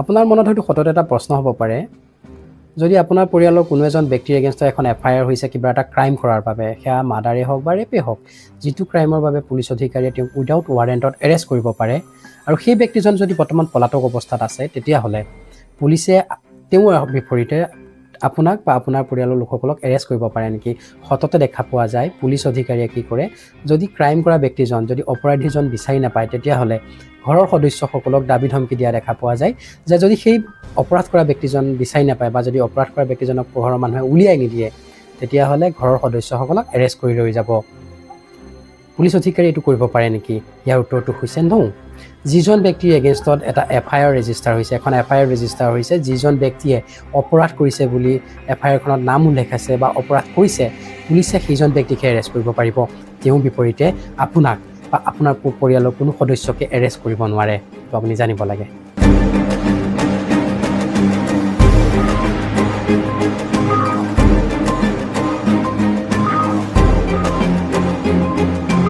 আপোনাৰ মনত হয়তো সতত এটা প্ৰশ্ন হ'ব পাৰে, যদি আপোনাৰ পৰিয়ালৰ কোনো এজন ব্যক্তিৰ এগেইনষ্টত এখন FIR হৈছে কিবা এটা ক্ৰাইম কৰাৰ বাবে, সেয়া মাৰ্ডাৰেই হওক বা ৰেপেই হওক, যিটো ক্ৰাইমৰ বাবে পুলিচ অধিকাৰীয়ে তেওঁক উইদাউট ৱাৰেণ্টত এৰেষ্ট কৰিব পাৰে, আৰু সেই ব্যক্তিজন যদি বৰ্তমান পলাতক অৱস্থাত আছে, তেতিয়াহ'লে পুলিচে তেওঁৰ বিপৰীতে আপোনাক বা আপোনাৰ পৰিয়ালৰ লোকসকলক এৰেষ্ট কৰিব পাৰে নেকি? সততে দেখা পোৱা যায় পুলিচ অধিকাৰীয়ে কি কৰে, যদি ক্ৰাইম কৰা ব্যক্তিজন, যদি অপৰাধীজন বিচাৰি নাপায়, তেতিয়াহ'লে ঘৰৰ সদস্যসকলক দাবী ধমকি দিয়া দেখা পোৱা যায় যে যদি সেই অপৰাধ কৰা ব্যক্তিজন বিচাৰি নাপায় বা যদি অপৰাধ কৰা ব্যক্তিজনক ঘৰৰ মানুহে উলিয়াই নিদিয়ে, তেতিয়াহ'লে ঘৰৰ সদস্যসকলক এৰেষ্ট কৰি লৈ যাব। পুলিচ অধিকাৰী এইটো কৰিব পাৰে নেকি? ইয়াৰ উত্তৰটো হৈছে ন। যিজন ব্যক্তিৰ এগেইনষ্টত এটা FIR ৰেজিষ্টাৰ হৈছে, এখন FIR ৰেজিষ্টাৰ হৈছে, যিজন ব্যক্তিয়ে অপৰাধ কৰিছে বুলি FIRখনত নাম উল্লেখ আছে বা অপৰাধ কৰিছে, পুলিচে সেইজন ব্যক্তিকে এৰেষ্ট কৰিব পাৰিব। তেওঁৰ বিপৰীতে আপোনাক বা আপোনাৰ পৰিয়ালৰ কোনো সদস্যকে এৰেষ্ট কৰিব নোৱাৰে। তো আপুনি জানিব লাগে।